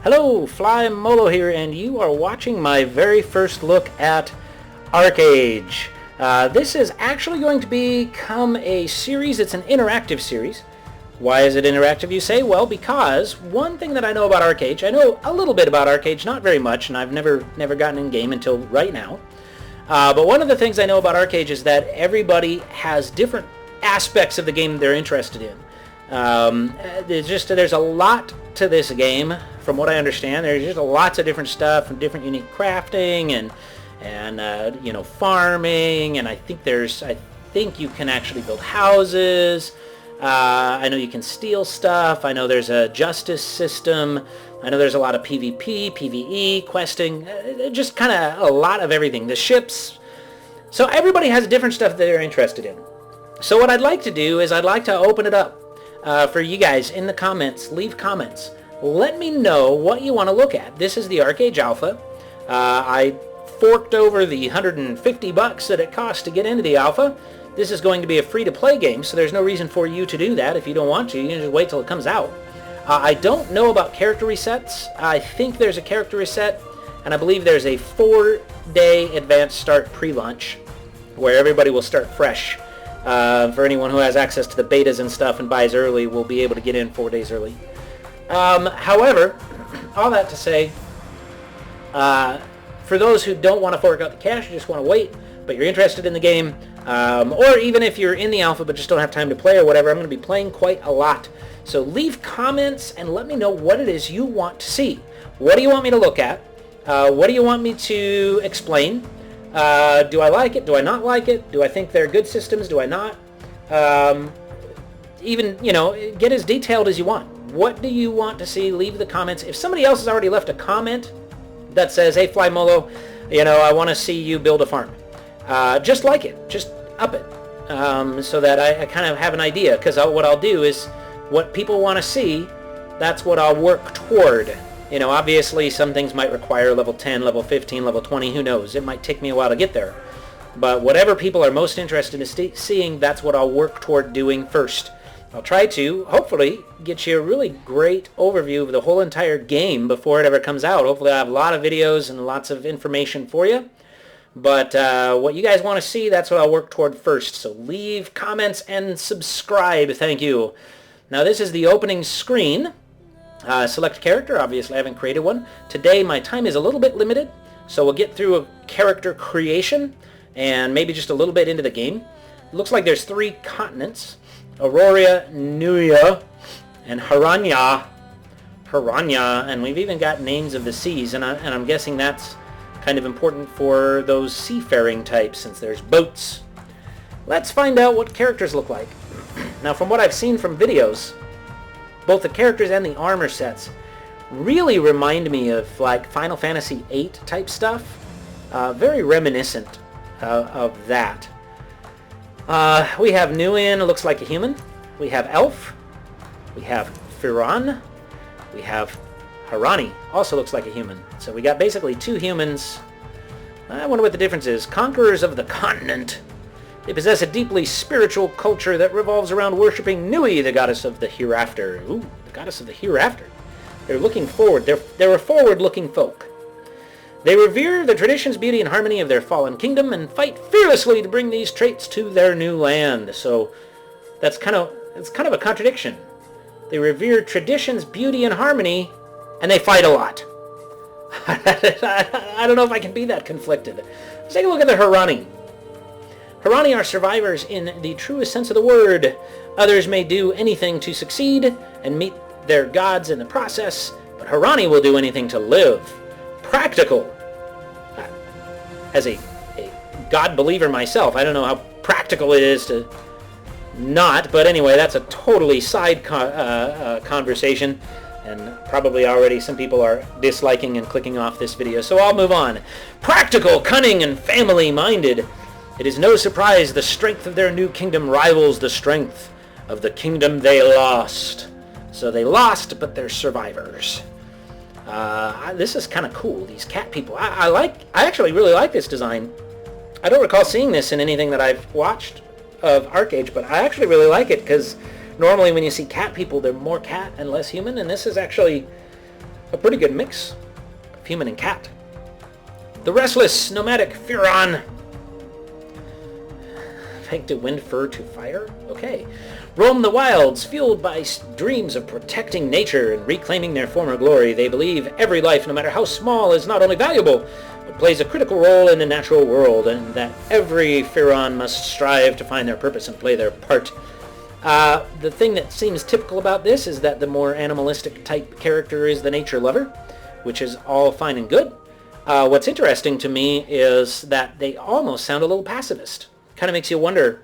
Hello, Fly Molo here, and you are watching my very first look at ArcheAge. This is actually going to become a series. It's an interactive series. Why is it interactive, you say? Well, because one thing that I know about ArcheAge, I know a little bit about ArcheAge, not very much, and I've never gotten in game until right now. But one of the things I know about ArcheAge is that everybody has different aspects of the game they're interested in. There's a lot to this game, from what I understand. There's just lots of different stuff and different unique crafting and you know, farming, and I think you can actually build houses. I know you can steal stuff. I know there's a justice system. I know there's a lot of PvP, PvE, questing, just kind of a lot of everything. The ships. So everybody has different stuff that they're interested in. So what I'd like to do is I'd like to open it up for you guys in the comments. Leave comments. Let me know what you want to look at. This is the ArcheAge Alpha. I forked over the $150 that it costs to get into the Alpha. This is going to be a free-to-play game, so there's no reason for you to do that if you don't want to. You can just wait till it comes out. I don't know about character resets. I think there's a character reset, and I believe there's a 4-day advanced start pre-launch where everybody will start fresh. For anyone who has access to the betas and stuff and buys early will be able to get in 4 days early. However, all that to say, for those who don't want to fork out the cash, you just want to wait, but you're interested in the game, or even if you're in the alpha but just don't have time to play or whatever, I'm going to be playing quite a lot. So leave comments and let me know what it is you want to see. What do you want me to look at? What do you want me to explain? Do I like it? Do I not like it? Do I think they're good systems? Do I not? Even, you know, get as detailed as you want. What do you want to see? Leave the comments. If somebody else has already left a comment that says, hey, Fly Molo, you know, I want to see you build a farm. Just like it. Just up it. So that I kind of have an idea. Because what I'll do is what people want to see, that's what I'll work toward. You know, obviously some things might require level 10, level 15, level 20, who knows. It might take me a while to get there. But whatever people are most interested in seeing, that's what I'll work toward doing first. I'll try to, hopefully, get you a really great overview of the whole entire game before it ever comes out. Hopefully I have a lot of videos and lots of information for you. But what you guys want to see, that's what I'll work toward first. So leave comments and subscribe. Thank you. Now this is the opening screen. Select character. Obviously I haven't created one. Today my time is a little bit limited, so we'll get through a character creation and maybe just a little bit into the game. It looks like there's 3 continents. Aurora, Nuya, and Haranya, and we've even got names of the seas, and I'm guessing that's kind of important for those seafaring types since there's boats. Let's find out what characters look like. Now, from what I've seen from videos, both the characters and the armor sets really remind me of like Final Fantasy VIII type stuff. Very reminiscent of that. We have Nguyen, looks like a human. We have Elf. We have Firan. We have Harani, also looks like a human. So we got basically 2 humans. I wonder what the difference is. Conquerors of the continent. They possess a deeply spiritual culture that revolves around worshipping Nui, the goddess of the hereafter. Ooh, the goddess of the hereafter. They're looking forward. They're a forward-looking folk. They revere the traditions, beauty, and harmony of their fallen kingdom and fight fearlessly to bring these traits to their new land. So it's kind of a contradiction. They revere traditions, beauty, and harmony, and they fight a lot. I don't know if I can be that conflicted. Let's take a look at the Harani. Harani are survivors in the truest sense of the word. Others may do anything to succeed and meet their gods in the process, but Harani will do anything to live. Practical. As a God believer myself, I don't know how practical it is to not, but anyway, that's a totally side conversation, and probably already some people are disliking and clicking off this video, so I'll move on. Practical, cunning, and family-minded. It is no surprise the strength of their new kingdom rivals the strength of the kingdom they lost. So they lost, but they're survivors. This is kind of cool, these cat people. I actually really like this design. I don't recall seeing this in anything that I've watched of ArcheAge, but I actually really like it because normally when you see cat people, they're more cat and less human, and this is actually A pretty good mix of human and cat. The restless, nomadic Furon. Thank to wind fur to fire? Okay. Roam the wilds, fueled by dreams of protecting nature and reclaiming their former glory. They believe every life, no matter how small, is not only valuable, but plays a critical role in the natural world, and that every Furon must strive to find their purpose and play their part. The thing that seems typical about this is that the more animalistic type character is the nature lover, which is all fine and good. What's interesting to me is that they almost sound a little pacifist. Kind of makes you wonder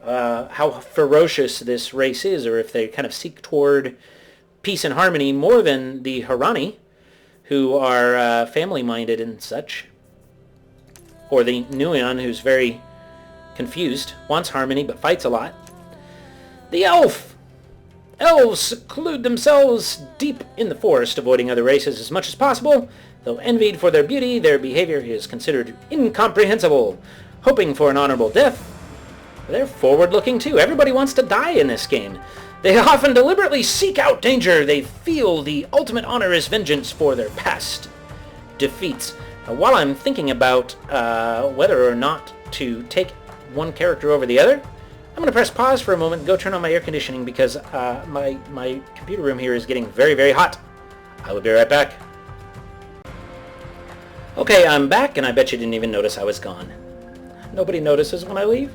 how ferocious this race is, or if they kind of seek toward peace and harmony more than the Harani, who are family-minded and such. Or the Nuion, who's very confused, wants harmony but fights a lot. The elf! Elves seclude themselves deep in the forest, avoiding other races as much as possible. Though envied for their beauty, their behavior is considered incomprehensible. Hoping for an honorable death, they're forward-looking too. Everybody wants to die in this game. They often deliberately seek out danger. They feel the ultimate honor is vengeance for their past defeats. While I'm thinking about whether or not to take one character over the other, I'm going to press pause for a moment and go turn on my air conditioning because my computer room here is getting very, very hot. I will be right back. Okay, I'm back, and I bet you didn't even notice I was gone. Nobody notices when I leave.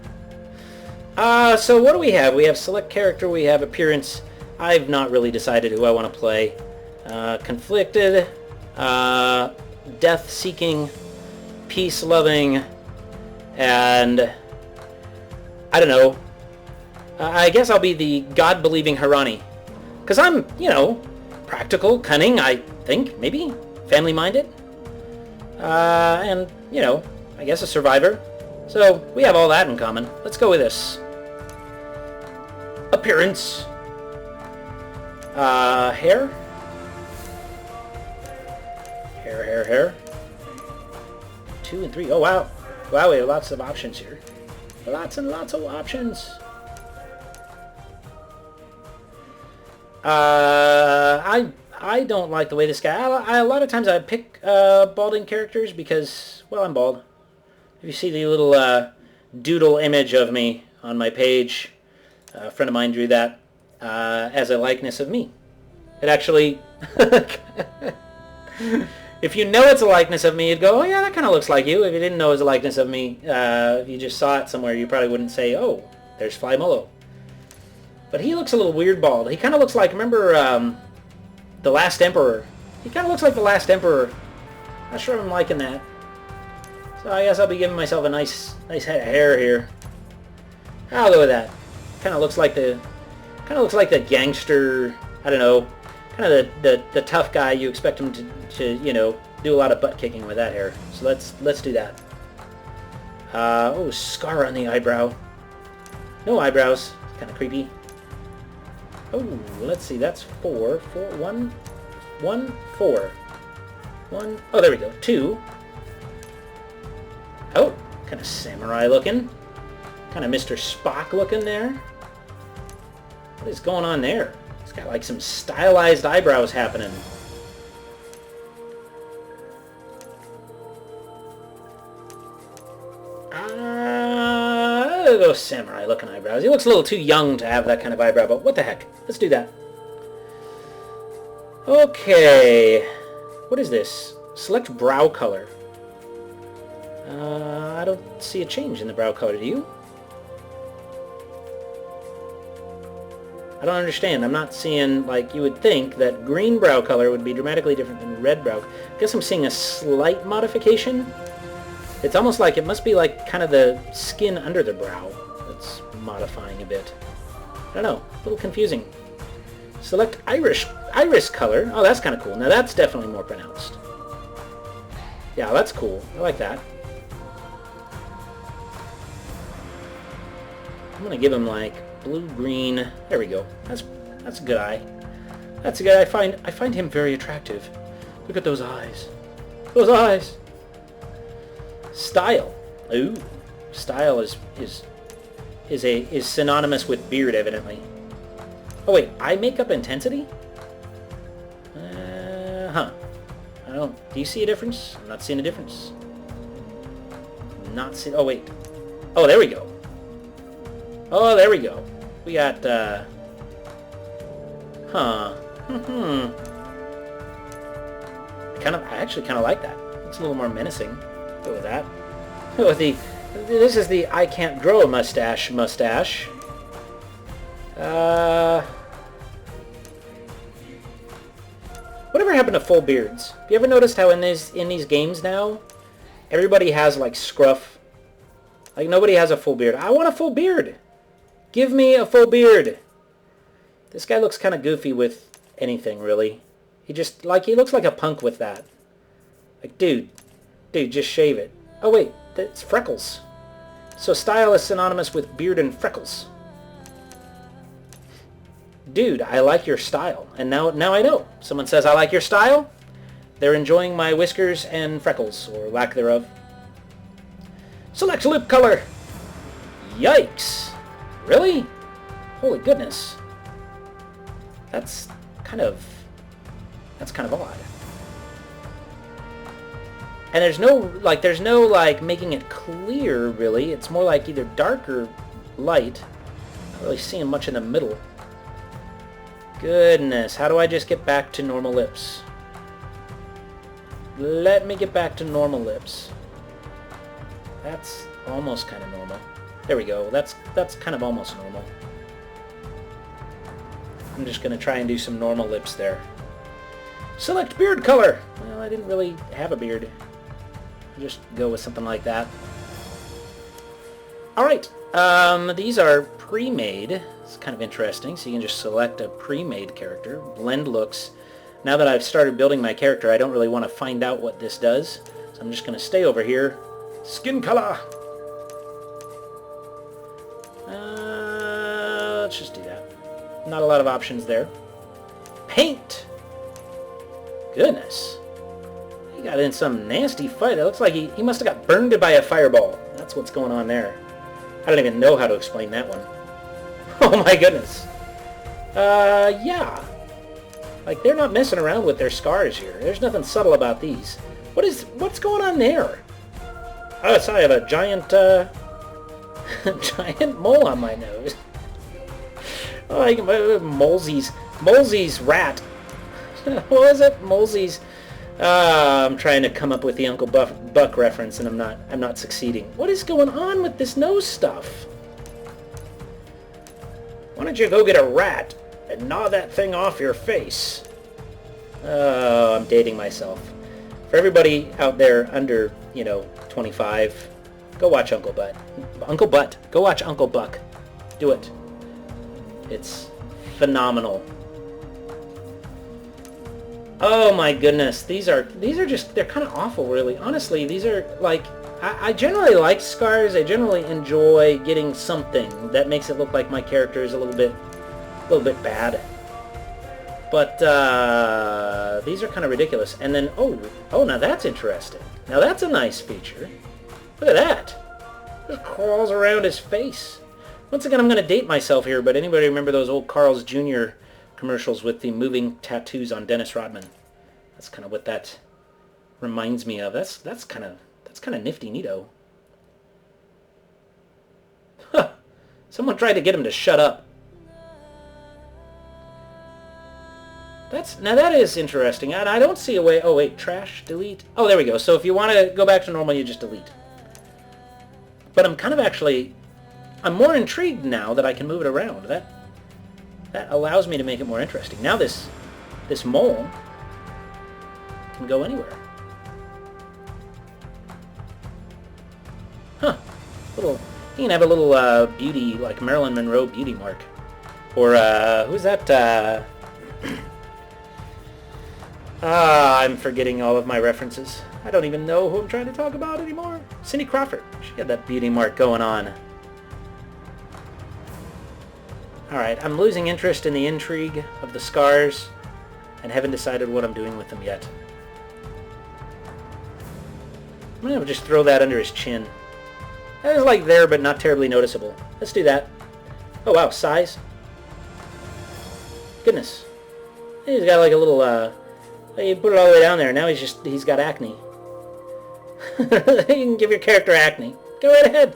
So what do we have? We have select character, we have appearance. I've not really decided who I want to play. Conflicted, death-seeking, peace-loving, and I don't know. I guess I'll be the God-believing Harani. Because I'm, practical, cunning, I think, maybe, family-minded. And, I guess a survivor. So, we have all that in common. Let's go with this. Appearance. Hair. Hair. 2 and 3. Oh, wow. Wow, we have lots of options here. Lots and lots of options. I don't like the way this guy... a lot of times I pick balding characters because, well, I'm bald. If you see the little doodle image of me on my page, a friend of mine drew that as a likeness of me. It actually... If you know it's a likeness of me, you'd go, oh yeah, that kind of looks like you. If you didn't know it was a likeness of me, if you just saw it somewhere, you probably wouldn't say, oh, there's Fly Molo. But he looks a little weird bald. He kind of looks like, remember The Last Emperor? He kind of looks like The Last Emperor. Not sure I'm liking that. So I guess I'll be giving myself a nice head of hair here. I'll go with that. Kind of looks like the gangster, I don't know, kind of the tough guy. You expect him to do a lot of butt kicking with that hair. So let's do that. Oh, scar on the eyebrow. No eyebrows. Kind of creepy. Oh, let's see. That's 4. 1, 4. 1. Oh, there we go. 2. Oh, kind of samurai looking. Kind of Mr. Spock looking there. What is going on there? It's got like some stylized eyebrows happening. Those samurai looking eyebrows. He looks a little too young to have that kind of eyebrow, but what the heck? Let's do that. Okay. What is this? Select brow color. I don't see a change in the brow color, do you? I don't understand. I'm not seeing, like, you would think that green brow color would be dramatically different than red brow. I guess I'm seeing a slight modification. It's almost like it must be like kind of the skin under the brow that's modifying a bit. I don't know. A little confusing. Select iris color. Oh, that's kind of cool. Now that's definitely more pronounced. Yeah, that's cool. I like that. I'm gonna give him like blue-green. There we go. That's a good eye. That's a good eye. I find him very attractive. Look at those eyes. Those eyes. Style. Ooh. Style is synonymous with beard, evidently. Oh wait, eye makeup intensity? Huh. I don't... Do you see a difference? I'm not seeing a difference. Not seeing... Oh, wait. Oh, there we go. Oh, there we go. We got, Huh. I actually kind of like that. It's a little more menacing. Go with that. With the... This is the I can't grow a mustache. Whatever happened to full beards? Have you ever noticed how in these games now, everybody has like scruff? Like nobody has a full beard. I want a full beard. Give me a full beard. This guy looks kind of goofy with anything, really. He looks like a punk with that. Like, dude, just shave it. Oh wait, that's freckles. So style is synonymous with beard and freckles. Dude, I like your style. And now I know. Someone says I like your style, they're enjoying my whiskers and freckles, or lack thereof. Select lip color. Yikes. Really? Holy goodness. That's kind of odd. And there's no making it clear, really. It's more like either dark or light. Not really seeing much in the middle. Goodness, how do I just get back to normal lips? Let me get back to normal lips. That's almost kind of normal. There we go. That's kind of almost normal. I'm just going to try and do some normal lips there. Select beard color. Well, I didn't really have a beard. I'll just go with something like that. Alright, these are pre-made. It's kind of interesting. So you can just select a pre-made character. Blend looks. Now that I've started building my character, I don't really want to find out what this does. So I'm just going to stay over here. Skin color. Let's just do that. Not a lot of options there. Paint. Goodness. He got in some nasty fight. It looks like he must have got burned by a fireball. That's what's going on there. I don't even know how to explain that one. Oh my goodness. Yeah. Like, they're not messing around with their scars here. There's nothing subtle about these. What's going on there? Oh, so I have a giant, giant mole on my nose. Oh, Molesey's rat. What was it? Molesey's... I'm trying to come up with the Uncle Buck reference, and I'm not succeeding. What is going on with this nose stuff? Why don't you go get a rat and gnaw that thing off your face? Oh, I'm dating myself. For everybody out there under, 25, go watch Uncle Butt. Go watch Uncle Buck. Do it. It's phenomenal. Oh my goodness, these are just, they're kind of awful, really. Honestly, these are like, I generally like scars. I generally enjoy getting something that makes it look like my character is a little bit bad. But these are kind of ridiculous. And then, oh, now that's interesting. Now that's a nice feature. Look at that. Just crawls around his face. Once again, I'm going to date myself here, but anybody remember those old Carl's Jr. commercials with the moving tattoos on Dennis Rodman? That's kind of what that reminds me of. That's kind of nifty neato. Huh. Someone tried to get him to shut up. Now that is interesting. And I don't see a way. Oh wait, trash, delete. Oh, there we go. So if you want to go back to normal, you just delete. But I'm more intrigued now that I can move it around. That allows me to make it more interesting. Now this mole can go anywhere. Huh. You can have a little beauty, like Marilyn Monroe beauty mark. Or, who's that? I'm forgetting all of my references. I don't even know who I'm trying to talk about anymore. Cindy Crawford. She had that beauty mark going on. Alright, I'm losing interest in the intrigue of the scars and haven't decided what I'm doing with them yet. I'm going to just throw that under his chin. That is like there, but not terribly noticeable. Let's do that. Oh wow, size. Goodness. He's got like a little You put it all the way down there. Now he's got acne. You can give your character acne. Go right ahead.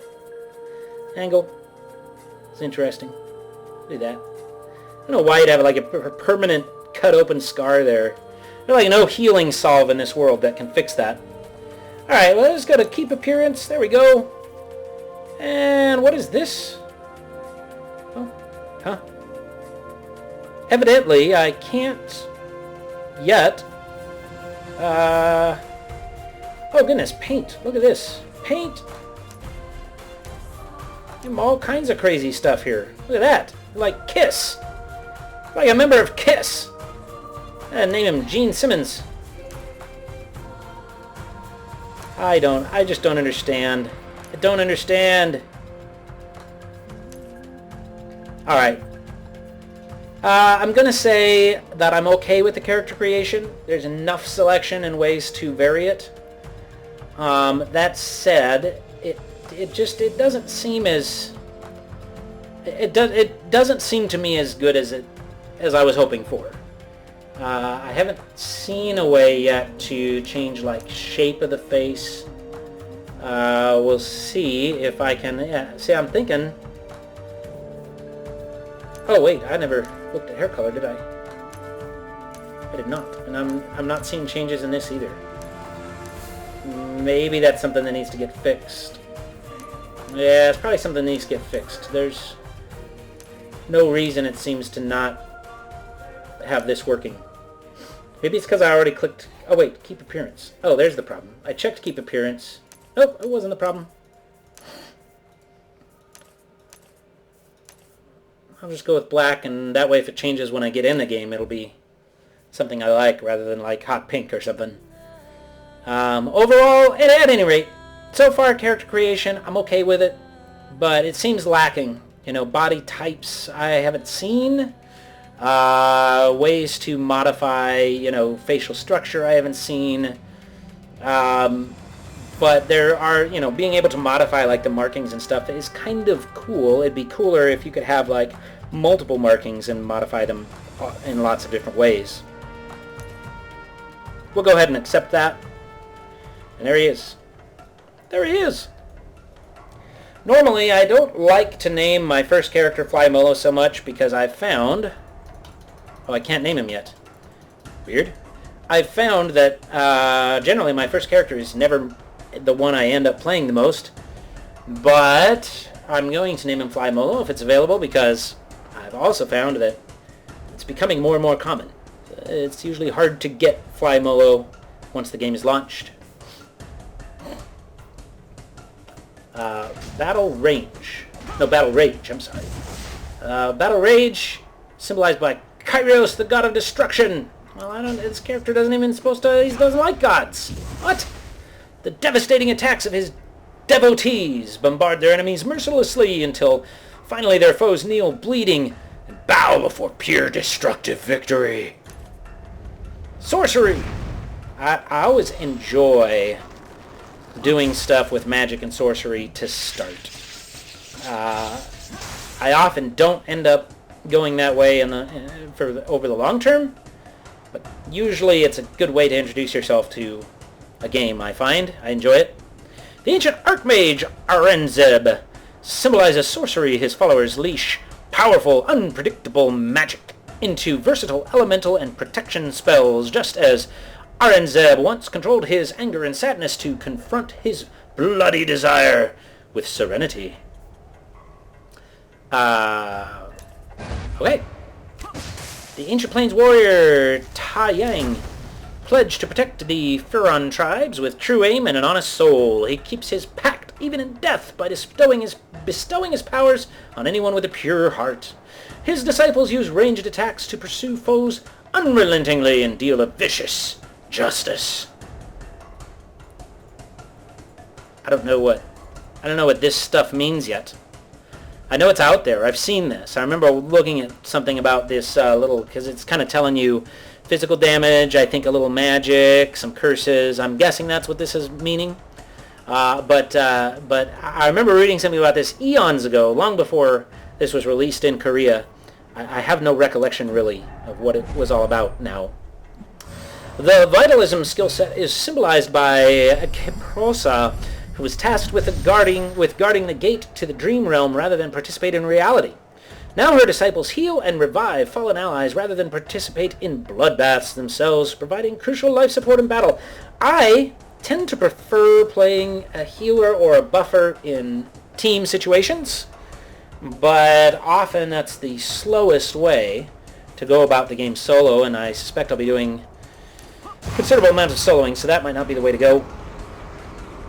Angle. It's interesting. Look at that. I don't know why you'd have like a permanent cut open scar there. There's like no healing salve in this world that can fix that. Alright, well, let's go to keep appearance. There we go. And what is this? Oh, huh. Evidently, I can't yet. Oh goodness, paint. Look at this. Paint. All kinds of crazy stuff here. Look at that. Like Kiss. Like a member of Kiss. And name him Gene Simmons. I just don't understand. I don't understand. Alright. I'm going to say that I'm okay with the character creation. There's enough selection and ways to vary it. That said, it doesn't seem as... It doesn't seem to me as good as I was hoping for. I haven't seen a way yet to change like shape of the face. We'll see if I can. Yeah, see, I'm thinking. Oh wait, I never looked at hair color, did I? I did not, and I'm not seeing changes in this either. Maybe that's something that needs to get fixed. Yeah, it's probably something that needs to get fixed. There's no reason it seems to not have this working. Maybe it's because I already clicked... Oh wait, keep appearance. Oh, there's the problem. I checked keep appearance. Nope, it wasn't the problem. I'll just go with black, and that way if it changes when I get in the game, it'll be something I like rather than like hot pink or something. Overall, at any rate, so far character creation, I'm okay with it, but it seems lacking. You know, body types I haven't seen. Ways to modify, you know, facial structure I haven't seen. But there are, you know, being able to modify like the markings and stuff is kind of cool. It'd be cooler if you could have like multiple markings and modify them in lots of different ways. We'll go ahead and accept that. And there he is. There he is. Normally, I don't like to name my first character Fly Molo so much because I've found... Oh, I can't name him yet. Weird. I've found that generally my first character is never the one I end up playing the most. But I'm going to name him Fly Molo if it's available because I've also found that it's becoming more and more common. It's usually hard to get Fly Molo once the game is launched. Battle Rage, I'm sorry. Battle Rage, symbolized by Kairos, the god of destruction. Well, this character doesn't even he doesn't like gods. What? The devastating attacks of his devotees bombard their enemies mercilessly until finally their foes kneel bleeding and bow before pure destructive victory. Sorcery. I always enjoy doing stuff with magic and sorcery to start. I often don't end up going that way over the long term, but usually it's a good way to introduce yourself to a game, I find. I enjoy it. The ancient Archmage Arenzeb symbolizes sorcery. His followers leash powerful, unpredictable magic into versatile elemental and protection spells, just as Arenzeb once controlled his anger and sadness to confront his bloody desire with serenity. Okay. The ancient plains warrior Ta Yang pledged to protect the Furon tribes with true aim and an honest soul. He keeps his pact even in death by bestowing his powers on anyone with a pure heart. His disciples use ranged attacks to pursue foes unrelentingly and deal a vicious justice. I don't know what this stuff means yet. I know it's out there. I've seen this. I remember looking at something about this because it's kind of telling you physical damage, I think a little magic, some curses. I'm guessing that's what this is meaning. But I remember reading something about this eons ago, long before this was released in Korea. I have no recollection really of what it was all about now. The vitalism skill set is symbolized by Keprosa, who was tasked with guarding the gate to the dream realm rather than participate in reality. Now her disciples heal and revive fallen allies rather than participate in bloodbaths themselves, providing crucial life support in battle. I tend to prefer playing a healer or a buffer in team situations, but often that's the slowest way to go about the game solo, and I suspect I'll be doing a considerable amount of soloing, so that might not be the way to go.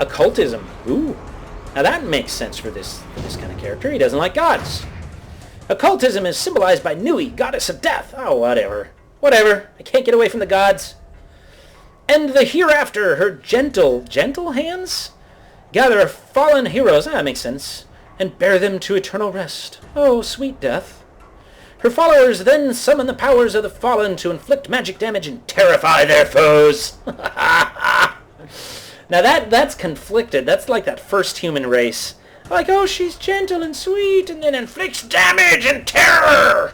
Occultism. Ooh. Now that makes sense for this kind of character. He doesn't like gods. Occultism is symbolized by Nui, goddess of death. Oh, whatever. Whatever. I can't get away from the gods. And the hereafter, her gentle hands gather fallen heroes, that makes sense, and bear them to eternal rest. Oh, sweet death. Her followers then summon the powers of the fallen to inflict magic damage and terrify their foes. Now that's conflicted. That's like that first human race. Like, oh, she's gentle and sweet, and then inflicts damage and terror.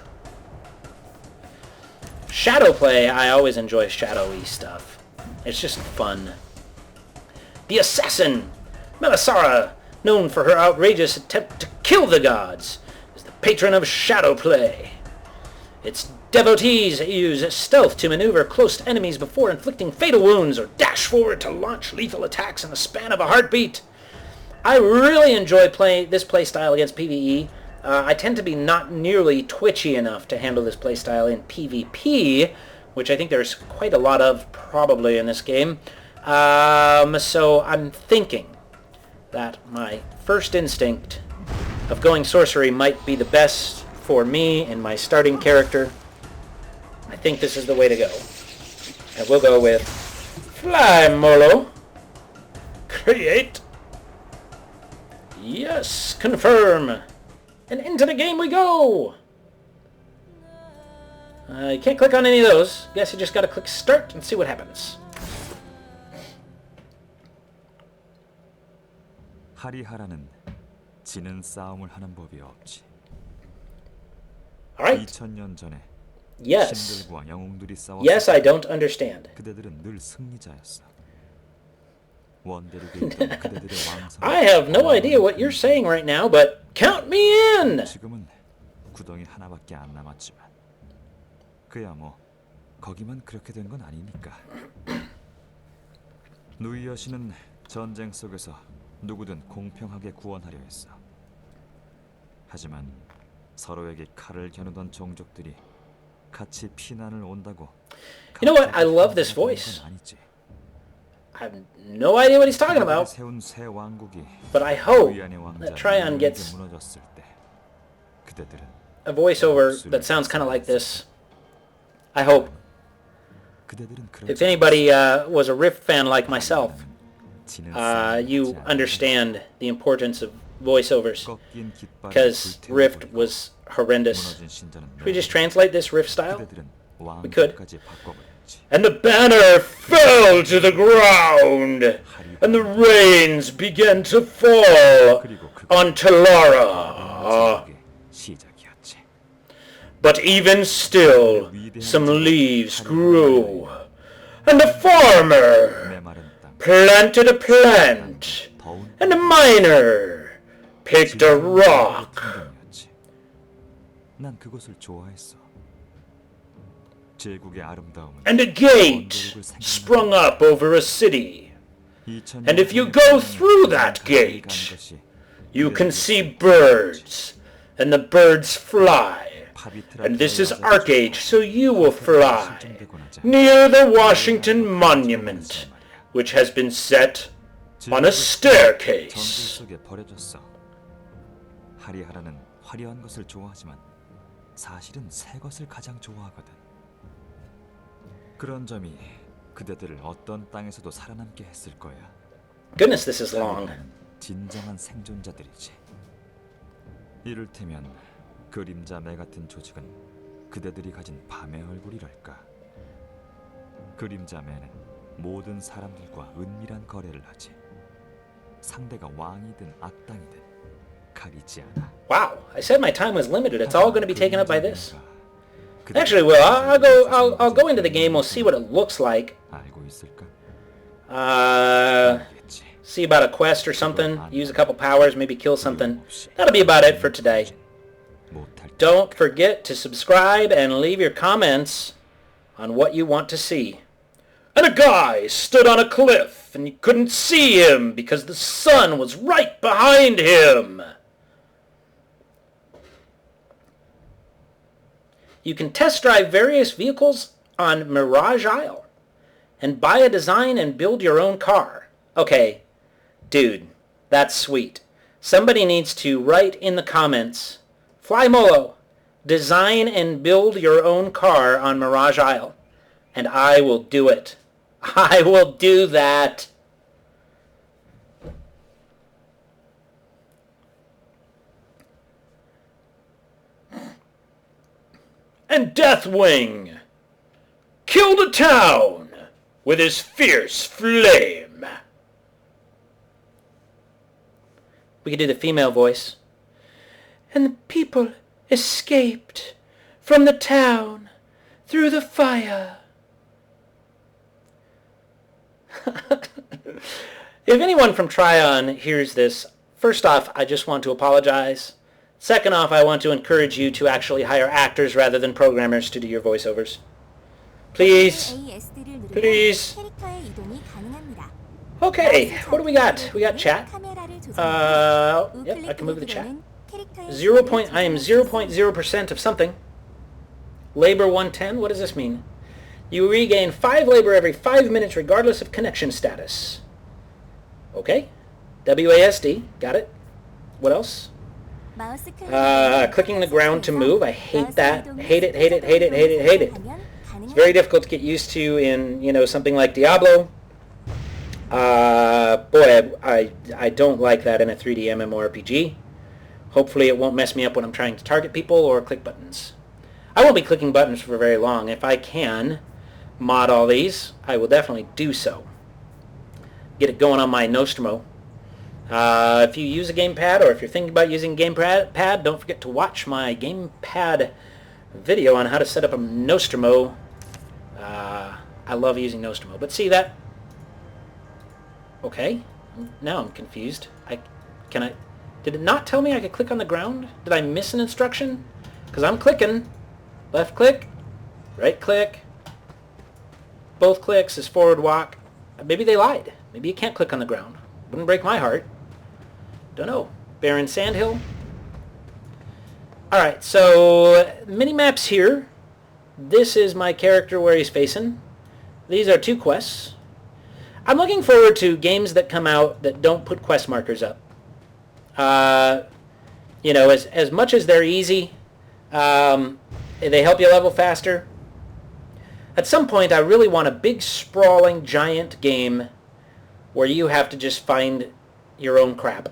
Shadow play, I always enjoy shadowy stuff. It's just fun. The Assassin, Melisara, known for her outrageous attempt to kill the gods, is the patron of shadow play. Its devotees use stealth to maneuver close to enemies before inflicting fatal wounds or dash forward to launch lethal attacks in the span of a heartbeat. I really enjoy this playstyle against PvE. I tend to be not nearly twitchy enough to handle this playstyle in PvP, which I think there's quite a lot of probably in this game. So I'm thinking that my first instinct of going sorcery might be the best for me and my starting character. I think this is the way to go. And we'll go with Fly Molo. Create. Yes, confirm. And into the game we go. You can't click on any of those. Guess you just gotta click start and see what happens. 하리하라는 지는 싸움을 하는 법이 없지. Alright. 2000년 전에 Yes. 신들과 영웅들이 싸웠을 Yes, I don't understand. 그대들은 늘 승리자였어. 원대륙에 있던 그대들의 왕성. I have no idea what you're saying right now, but count me in! 지금은 구덩이 하나밖에 안 남았지만 그야 뭐 거기만 그렇게 된 건 아니니까. 누이 여신은 전쟁 속에서 누구든 공평하게 구원하려 했어. 하지만 서로에게 칼을 겨누던 종족들이 같이 피난을 온다고. You know what? I love this voice. I have no idea what he's talking about. But I hope that Tryon gets a voiceover that sounds kind of like this. I hope. If anybody was a Rift fan like myself, you understand the importance of voiceovers, because Rift was horrendous. Should we just translate this Rift style? We could. And the banner fell to the ground, and the rains began to fall on Talara. But even still, some leaves grew, and a farmer planted a plant, and a miner picked a rock. And a gate sprung up over a city. And if you go through that gate, you can see birds, and the birds fly. And this is ArcheAge, so you will fly near the Washington Monument, which has been set on a staircase. 하리하라는 화려한 것을 좋아하지만 사실은 새 것을 가장 좋아하거든. 그런 점이 그대들을 어떤 땅에서도 살아남게 했을 거야. Goodness, this is long. 진정한 생존자들이지. 이를테면 그림자 매 같은 조직은 그대들이 가진 밤의 얼굴이랄까. 그림자 매는 모든 사람들과 은밀한 거래를 하지. 상대가 왕이든 악당이든 가리지 않아. Wow, I said my time was limited. It's all going to be taken up by this. Actually, Will, I'll go into the game. We'll see what it looks like. 알고 있을까? 알겠지. See about a quest or something. Use a couple powers, maybe kill something. That'll be about it for today. 못할 Don't forget to subscribe and leave your comments on what you want to see. And a guy stood on a cliff and you couldn't see him because the sun was right behind him. You can test drive various vehicles on Mirage Isle and buy a design and build your own car. Okay, dude, that's sweet. Somebody needs to write in the comments, Fly Molo, design and build your own car on Mirage Isle, and I will do it. I will do that. And Deathwing killed a town with his fierce flame. We could do the female voice. And the people escaped from the town through the fire. If anyone from Tryon hears this, first off, I just want to apologize. Second off, I want to encourage you to actually hire actors rather than programmers to do your voiceovers. Please. Please. Okay, what do we got? We got chat. Yep, I can move the chat. I am 0.0% of something. Labor 110, what does this mean? You regain 5 labor every 5 minutes regardless of connection status. Okay. WASD, got it. What else? Clicking the ground to move. I hate that. Hate it, hate it, hate it, hate it, hate it. It's very difficult to get used to in, something like Diablo. Boy, I don't like that in a 3D MMORPG. Hopefully it won't mess me up when I'm trying to target people or click buttons. I won't be clicking buttons for very long. If I can mod all these, I will definitely do so. Get it going on my Nostromo. If you use a gamepad, or if you're thinking about using a gamepad, don't forget to watch my gamepad video on how to set up a Nostromo. I love using Nostromo. But see that? Okay. Now I'm confused. Did it not tell me I could click on the ground? Did I miss an instruction? Because I'm clicking. Left click. Right click. Both clicks is forward walk. Maybe they lied. Maybe you can't click on the ground. Wouldn't break my heart. Don't know. Barren Sandhill. Alright, so mini-maps here. This is my character where he's facing. These are 2 quests. I'm looking forward to games that come out that don't put quest markers up. As much as they're easy, they help you level faster. At some point, I really want a big, sprawling, giant game where you have to just find your own crap.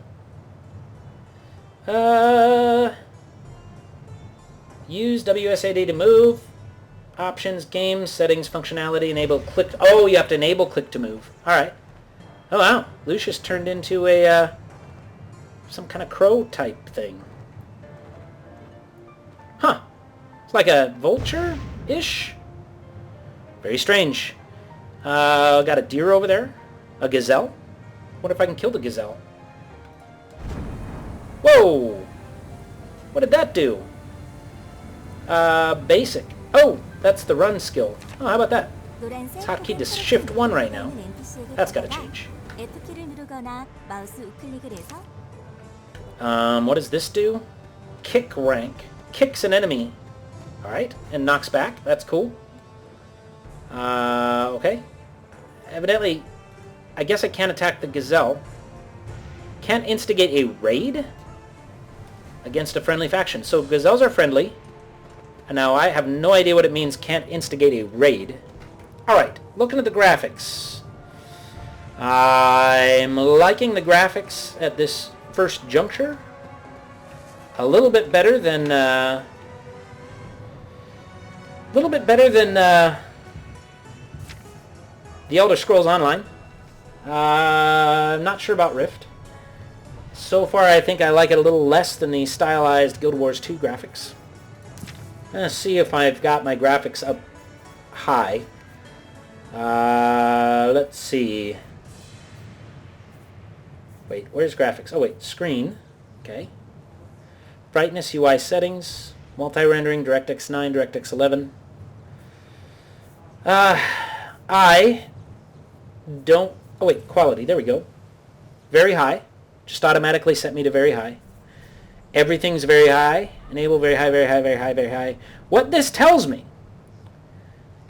Use WSAD to move. Options, games, settings, functionality, enable click. Oh, you have to enable click to move. Alright. Oh, wow. Lucius turned into a, some kind of crow type thing. Huh. It's like a vulture-ish? Very strange. Got a deer over there. A gazelle. Wonder if I can kill the gazelle. Whoa! What did that do? Basic. Oh, that's the run skill. Oh, how about that? It's hotkey to shift 1 right now. That's gotta change. What does this do? Kick rank. Kicks an enemy. Alright, and knocks back. That's cool. Okay. Evidently, I guess I can't attack the gazelle. Can't instigate a raid against a friendly faction. So gazelles are friendly. And now I have no idea what it means, can't instigate a raid. Alright, looking at the graphics. I'm liking the graphics at this first juncture. A little bit better than... The Elder Scrolls Online. I'm not sure about Rift. So far I think I like it a little less than the stylized Guild Wars 2 graphics. Let's see if I've got my graphics up high. Let's see. Wait, where's graphics? Oh wait, screen. Okay. Brightness, UI settings, multi-rendering, DirectX 9, DirectX 11. I don't... Oh wait, quality. There we go. Very high. Just automatically set me to very high. Everything's very high. Enable very high, very high, very high, very high. What this tells me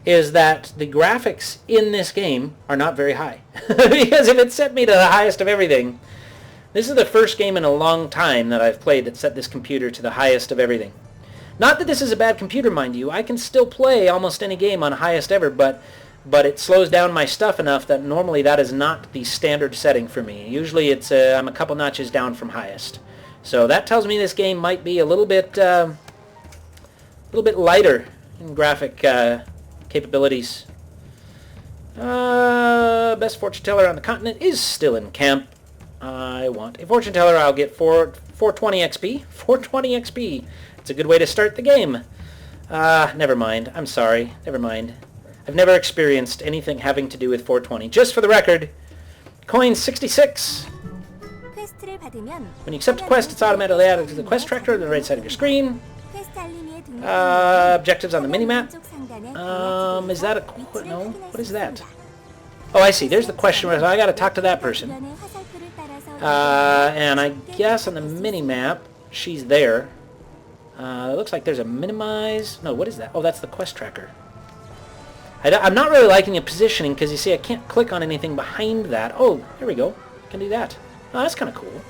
is that the graphics in this game are not very high. Because if it set me to the highest of everything... This is the first game in a long time that I've played that set this computer to the highest of everything. Not that this is a bad computer, mind you. I can still play almost any game on highest ever, but it slows down my stuff enough that normally that is not the standard setting for me. Usually it's I'm a couple notches down from highest. So that tells me this game might be a little bit lighter in graphic capabilities. Best fortune teller on the continent is still in camp. I want a fortune teller. I'll get 420 XP. 420 XP. It's a good way to start the game. Never mind. I'm sorry. Never mind. I've never experienced anything having to do with 420. Just for the record, coin 66. When you accept a quest, it's automatically added to the quest tracker on the right side of your screen. Objectives on the minimap. Is that a... No? What is that? Oh, I see. There's the question. So I got to talk to that person. And I guess on the mini-map, she's there. It looks like there's a minimize... No, what is that? Oh, that's the quest tracker. I'm not really liking the positioning because, you see, I can't click on anything behind that. Oh, here we go. I can do that. Oh, that's kind of cool.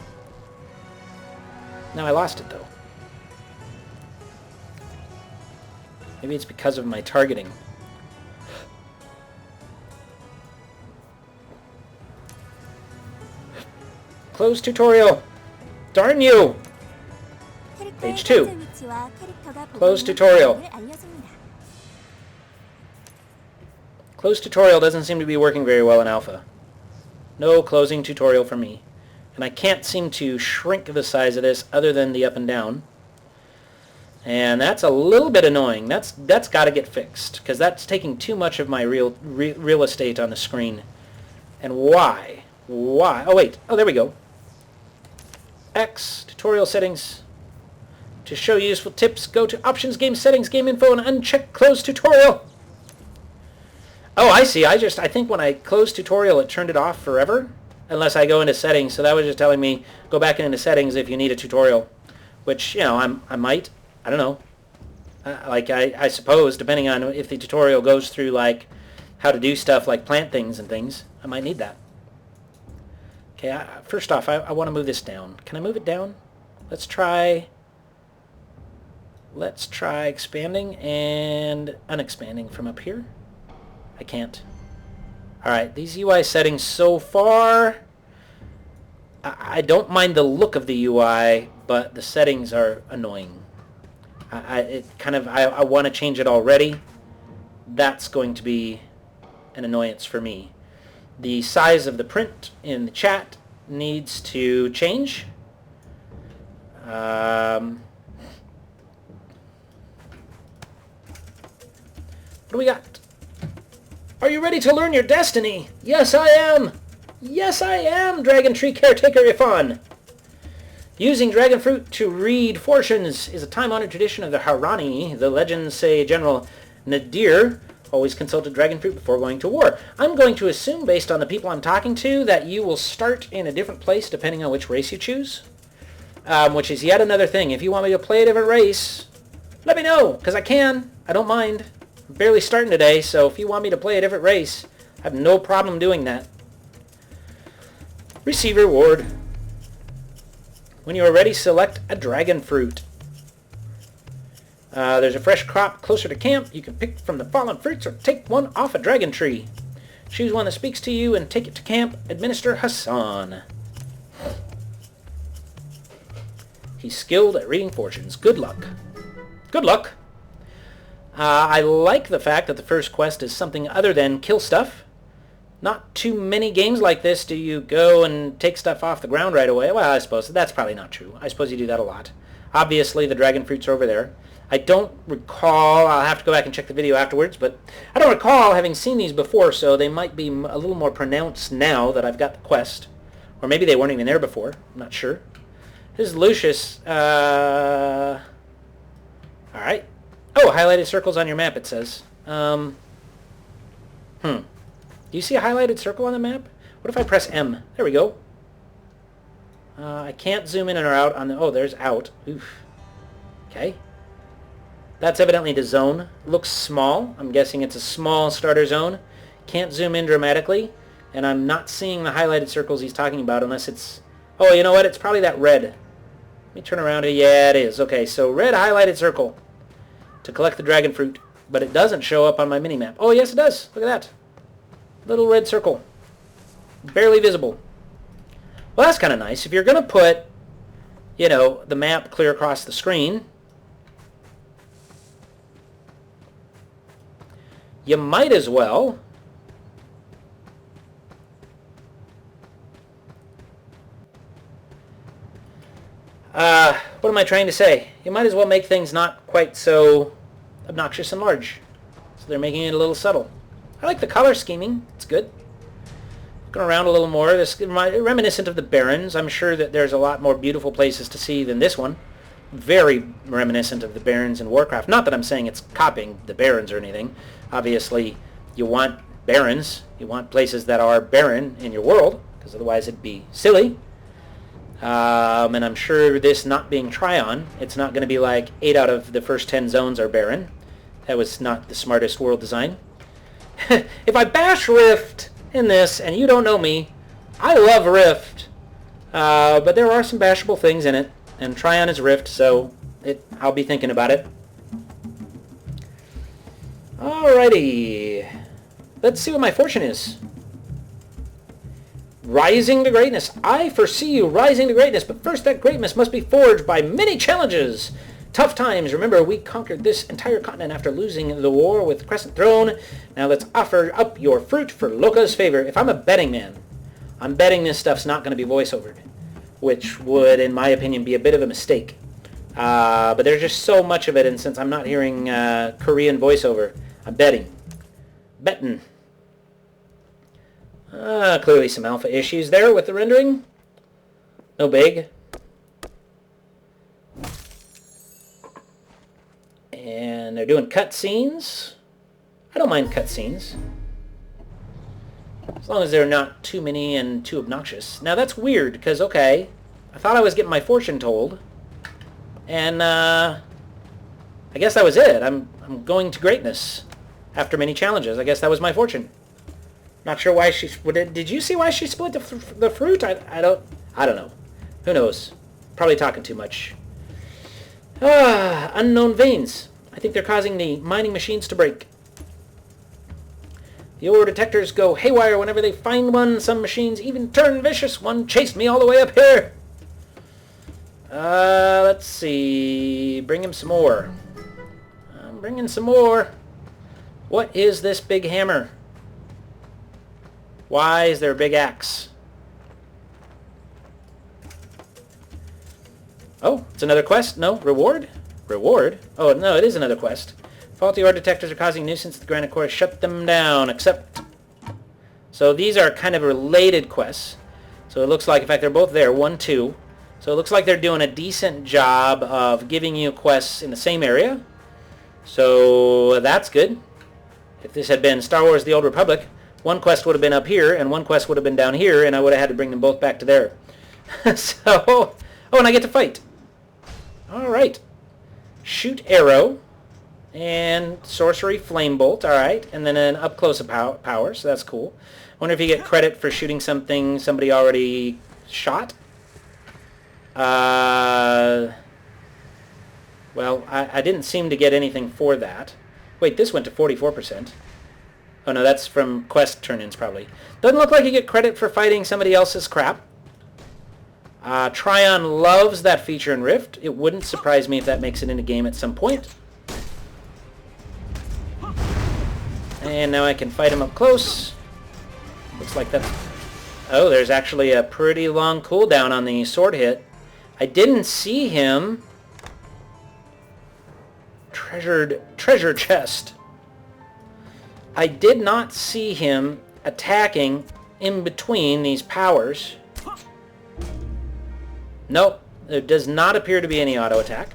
Now I lost it, though. Maybe it's because of my targeting. Close tutorial. Darn you! Page 2. Close tutorial. Close tutorial doesn't seem to be working very well in alpha. No closing tutorial for me. And I can't seem to shrink the size of this other than the up and down. And that's a little bit annoying. That's got to get fixed, because that's taking too much of my real estate on the screen. And why? Why? Oh, wait. Oh, there we go. X, tutorial settings. To show useful tips, go to Options, Game Settings, Game Info, and uncheck Close Tutorial. Oh, I see. I think when I closed tutorial, it turned it off forever, unless I go into settings. So that was just telling me, go back into settings if you need a tutorial, which, you know, I might. I don't know. I suppose, depending on if the tutorial goes through, like, how to do stuff like plant things and things, I might need that. Okay, first off, I want to move this down. Can I move it down? Let's try expanding and unexpanding from up here. I can't. Alright, these UI settings so far, I don't mind the look of the UI, but the settings are annoying. I want to change it already. That's going to be an annoyance for me. The size of the print in the chat needs to change. What do we got? Are you ready to learn your destiny? Yes, I am. Yes, I am, Dragon Tree Caretaker Ifan. Using dragon fruit to read fortunes is a time-honored tradition of the Harani. The legends say General Nadir always consulted dragon fruit before going to war. I'm going to assume, based on the people I'm talking to, that you will start in a different place depending on which race you choose. Which is yet another thing. If you want me to play a different race, let me know, because I can. I don't mind. I'm barely starting today, so if you want me to play a different race, I have no problem doing that. Receive reward. When you are ready, select a dragon fruit. There's a fresh crop closer to camp. You can pick from the fallen fruits or take one off a dragon tree. Choose one that speaks to you and take it to camp. Administer Hassan. He's skilled at reading fortunes. Good luck. Good luck. I like the fact that the first quest is something other than kill stuff. Not too many games like this do you go and take stuff off the ground right away. Well, I suppose that's probably not true. I suppose you do that a lot. Obviously, the dragon fruits are over there. I don't recall, I'll have to go back and check the video afterwards, but I don't recall having seen these before, so they might be a little more pronounced now that I've got the quest. Or maybe they weren't even there before. I'm not sure. This is Lucius. Alright. Oh, highlighted circles on your map, it says. Do you see a highlighted circle on the map? What if I press M? There we go. I can't zoom in or out on the... Oh, there's out. Oof. Okay. That's evidently the zone. Looks small. I'm guessing it's a small starter zone. Can't zoom in dramatically. And I'm not seeing the highlighted circles he's talking about unless it's... Oh, you know what? It's probably that red. Let me turn around. Yeah, it is. Okay, so red highlighted circle to collect the dragon fruit. But it doesn't show up on my mini-map. Oh, yes, it does. Look at that. Little red circle. Barely visible. Well, that's kind of nice. If you're going to put, you know, the map clear across the screen, you might as well what am I trying to say? You might as well make things not quite so obnoxious and large. So they're making it a little subtle. I like the color scheming. It's good. Looking around a little more. This is reminiscent of the Barrens. I'm sure that there's a lot more beautiful places to see than this one. Very reminiscent of the Barrens in Warcraft. Not that I'm saying it's copying the Barrens or anything. Obviously, you want Barrens. You want places that are barren in your world, because otherwise it'd be silly. And I'm sure this not being Tryon, it's not going to be like 8 out of the first 10 zones are barren. That was not the smartest world design. If I bash Rift in this, and you don't know me, I love Rift. But there are some bashable things in it, and Tryon is Rift, so I'll be thinking about it. Alrighty. Let's see what my fortune is. Rising to greatness. I foresee you rising to greatness, but first that greatness must be forged by many challenges. Tough times. Remember, we conquered this entire continent after losing the war with the Crescent Throne. Now let's offer up your fruit for Loka's favor. If I'm a betting man, I'm betting this stuff's not going to be voice-overed, which would, in my opinion, be a bit of a mistake. But there's just so much of it, and since I'm not hearing Korean voiceover, I'm betting. Betting. Clearly some alpha issues there with the rendering. No big. And they're doing cutscenes. I don't mind cutscenes, as long as they're not too many and too obnoxious. Now that's weird, because, okay, I thought I was getting my fortune told, and I guess that was it. I'm going to greatness after many challenges. I guess that was my fortune. Not sure why she... Did you see why she split the fruit? I don't know. Who knows? Probably talking too much. Unknown veins. I think they're causing the mining machines to break. The ore detectors go haywire whenever they find one. Some machines even turn vicious. One chased me all the way up here. Let's see. Bring him some more. I'm bringing some more. What is this big hammer? Why is there a big axe? Oh, it's another quest? No? Reward? Reward? Oh, no, it is another quest. Faulty ore detectors are causing nuisance. The Granite Core shut them down. Accept. So these are kind of related quests. So it looks like, in fact, they're both there. 1, 2. So it looks like they're doing a decent job of giving you quests in the same area. So that's good. If this had been Star Wars The Old Republic, one quest would have been up here, and one quest would have been down here, and I would have had to bring them both back to there. So, oh, and I get to fight. All right. Shoot arrow, and sorcery flame bolt, all right, and then an up-close power, so that's cool. I wonder if you get credit for shooting something somebody already shot. Well, I didn't seem to get anything for that. Wait, this went to 44%. Oh no, that's from quest turn-ins probably. Doesn't look like you get credit for fighting somebody else's crap. Tryon loves that feature in Rift. It wouldn't surprise me if that makes it in a game at some point. And now I can fight him up close. Looks like that's... Oh, there's actually a pretty long cooldown on the sword hit. I didn't see him treasure chest. I did not see him attacking in between these powers. Nope, there does not appear to be any auto attack.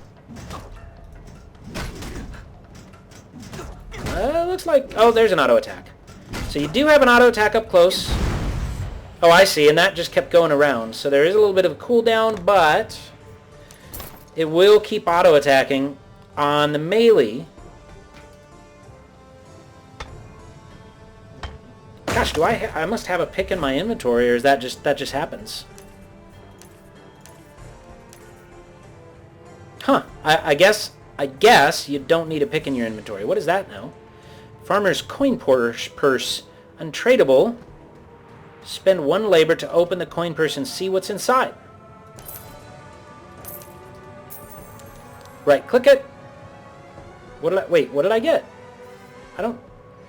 Looks like... Oh, there's an auto attack. So you do have an auto attack up close. Oh, I see, and that just kept going around. So there is a little bit of a cooldown, but it will keep auto attacking on the melee. Gosh, do I must have a pick in my inventory, or is that just happens? Huh? I guess you don't need a pick in your inventory. What is that now? Farmer's coin purse, untradeable. Spend 1 labor to open the coin purse and see what's inside. Right, click it. What did I get?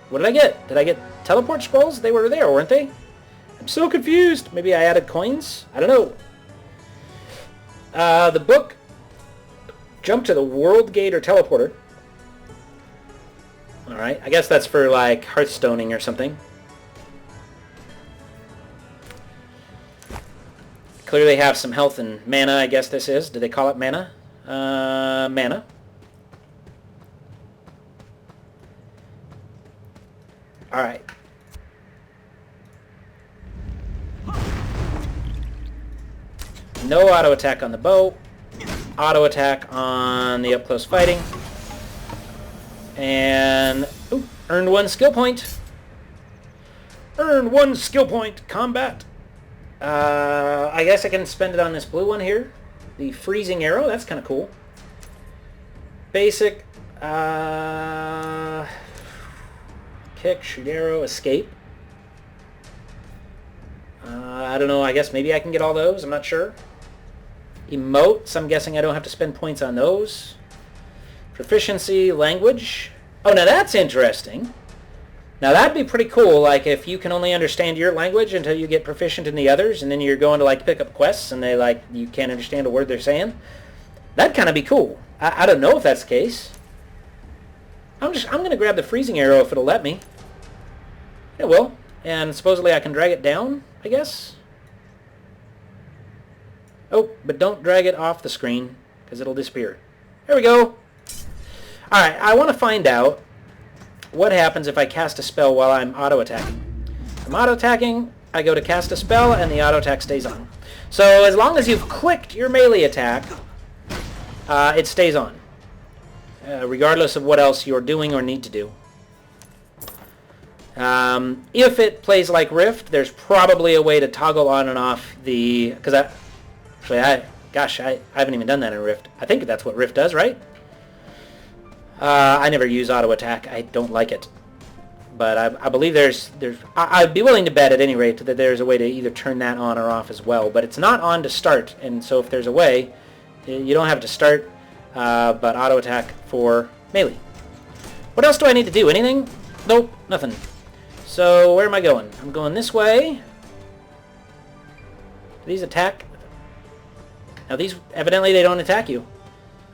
What did I get? Did I get teleport scrolls? They were there, weren't they? I'm so confused. Maybe I added coins? I don't know. The book. Jump to the world gate or teleporter. Alright, I guess that's for like hearthstoning or something. Clearly have some health and mana, I guess this is. Do they call it mana? Mana. Alright. No auto attack on the bow. Auto attack on the up close fighting. And earned 1 skill point. Earned 1 skill point. Combat. I guess I can spend it on this blue one here. The freezing arrow. That's kind of cool. Basic. Kick, shoot arrow, escape. I don't know. I guess maybe I can get all those. I'm not sure. Emotes. I'm guessing I don't have to spend points on those. Proficiency, language. Oh, now that's interesting. Now that'd be pretty cool, like if you can only understand your language until you get proficient in the others, and then you're going to like pick up quests and you can't understand a word they're saying. That'd kind of be cool. I don't know if that's the case. I'm gonna grab the freezing arrow if it'll let me. It will. And supposedly I can drag it down, I guess. Oh, but don't drag it off the screen because it'll disappear. There we go. Alright, I want to find out what happens if I cast a spell while I'm auto-attacking. If I'm auto-attacking, I go to cast a spell, and the auto-attack stays on. So as long as you've clicked your melee attack, it stays on, regardless of what else you're doing or need to do. If it plays like Rift, there's probably a way to toggle on and off the... Because I haven't even done that in Rift. I think that's what Rift does, right? I never use auto attack. I don't like it, but I believe I'd be willing to bet at any rate that there's a way to either turn that on or off as well. But it's not on to start, and so if there's a way, you don't have to start, but auto attack for melee. What else do I need to do? Anything? Nope, nothing. So where am I going? I'm going this way. These attack. Now these evidently they don't attack you.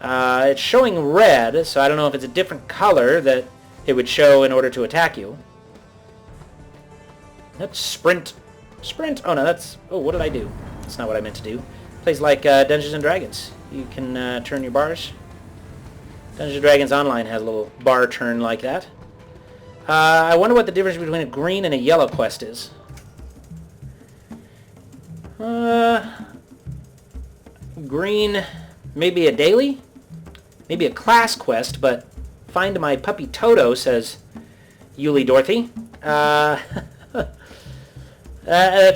It's showing red, so I don't know if it's a different color that it would show in order to attack you. That's sprint. Sprint! Oh no, that's... Oh, what did I do? That's not what I meant to do. Plays like Dungeons & Dragons. You can turn your bars. Dungeons & Dragons Online has a little bar turn like that. I wonder what the difference between a green and a yellow quest is. Green, maybe a daily? Maybe a class quest, but find my puppy Toto, says Yuli Dorothy. That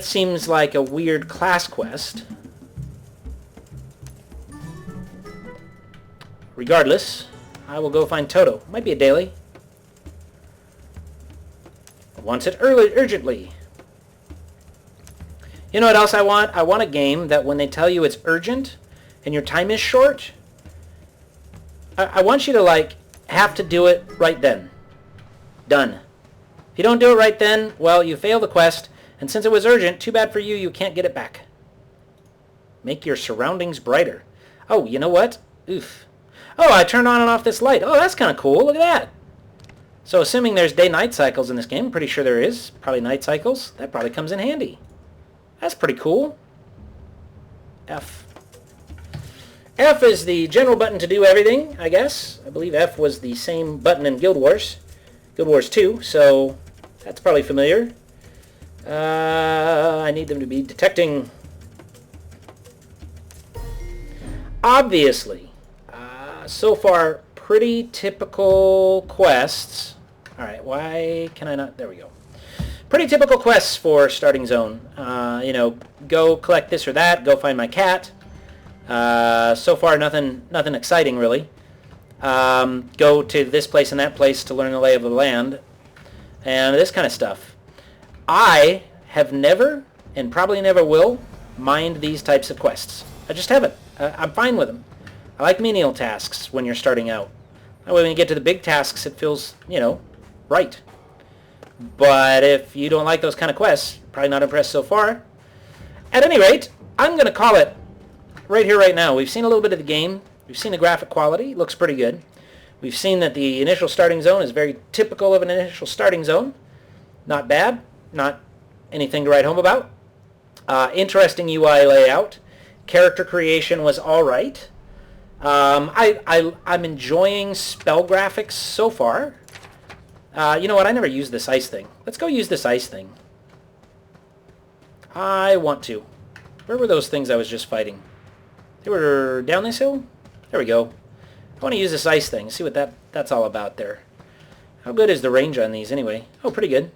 seems like a weird class quest. Regardless, I will go find Toto. Might be a daily. Wants it urgently. You know what else I want? I want a game that when they tell you it's urgent and your time is short, I want you to, like, have to do it right then. Done. If you don't do it right then, well, you fail the quest, and since it was urgent, too bad for you, you can't get it back. Make your surroundings brighter. Oh, you know what? Oof. Oh, I turned on and off this light. Oh, that's kind of cool. Look at that. So assuming there's day-night cycles in this game, I'm pretty sure there is. Probably night cycles. That probably comes in handy. That's pretty cool. F. F is the general button to do everything, I guess. I believe F was the same button in Guild Wars 2, so that's probably familiar. I need them to be detecting. Obviously, so far, pretty typical quests. Alright, why can I not? There we go. Pretty typical quests for Starting Zone. You know, go collect this or that, go find my cat. So far, nothing exciting, really. Go to this place and that place to learn the lay of the land. And this kind of stuff. I have never, and probably never will, mind these types of quests. I just haven't. I'm fine with them. I like menial tasks when you're starting out. That way when you get to the big tasks, it feels, you know, right. But if you don't like those kind of quests, probably not impressed so far. At any rate, I'm going to call it right here, right now. We've seen a little bit of the game. We've seen the graphic quality. It looks pretty good. We've seen that the initial starting zone is very typical of an initial starting zone. Not bad. Not anything to write home about. Interesting UI layout. Character creation was all right. I'm enjoying spell graphics so far. You know what? I never used this ice thing. Let's go use this ice thing. I want to. Where were those things I was just fighting? They were down this hill? There we go. I want to use this ice thing. See what that's all about there. How good is the range on these anyway? Oh, pretty good.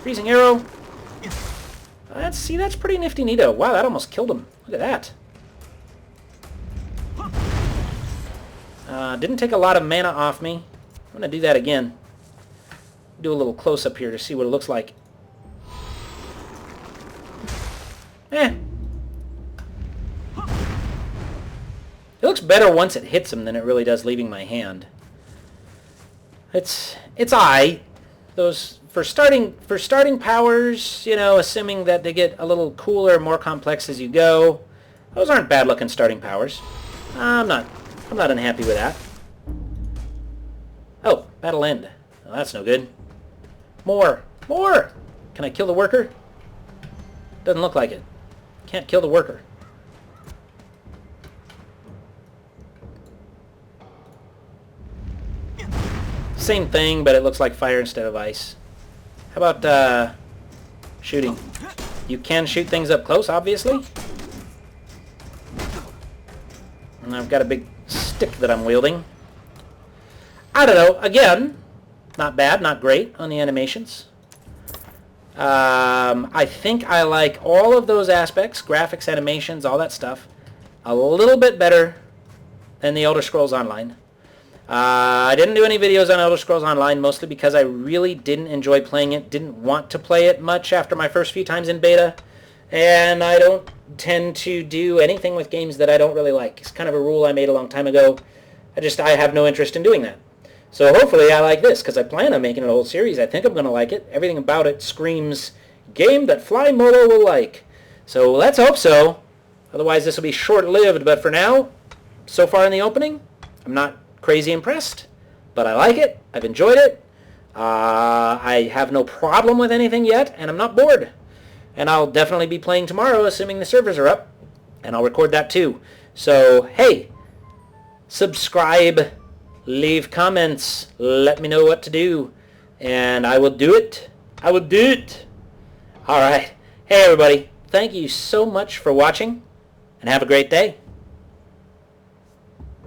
Freezing arrow. See, that's pretty nifty neato. Wow, that almost killed him. Look at that. Didn't take a lot of mana off me. I'm going to do that again. Do a little close-up here to see what it looks like. It looks better once it hits him than it really does leaving my hand. It's aight. Those for starting powers, you know, assuming that they get a little cooler, more complex as you go. Those aren't bad looking starting powers. I'm not unhappy with that. Oh, battle end. Well, that's no good. More! Can I kill the worker? Doesn't look like it. Can't kill the worker. Same thing, but it looks like fire instead of ice. How about shooting? You can shoot things up close, obviously. And I've got a big stick that I'm wielding. I don't know. Again, not bad, not great on the animations. I think I like all of those aspects, graphics, animations, all that stuff, a little bit better than the Elder Scrolls Online. I didn't do any videos on Elder Scrolls Online, mostly because I really didn't enjoy playing it, didn't want to play it much after my first few times in beta, and I don't tend to do anything with games that I don't really like. It's kind of a rule I made a long time ago. I have no interest in doing that. So hopefully I like this, because I plan on making it a whole series. I think I'm going to like it. Everything about it screams game that Fly Molo will like. So let's hope so. Otherwise this will be short-lived, but for now, so far in the opening, I'm not crazy impressed, but I like it. I've enjoyed it. I have no problem with anything yet, and I'm not bored. And I'll definitely be playing tomorrow, assuming the servers are up, and I'll record that too. So, hey, subscribe, leave comments, let me know what to do, and I will do it. I will do it. All right. Hey, everybody. Thank you so much for watching, and have a great day.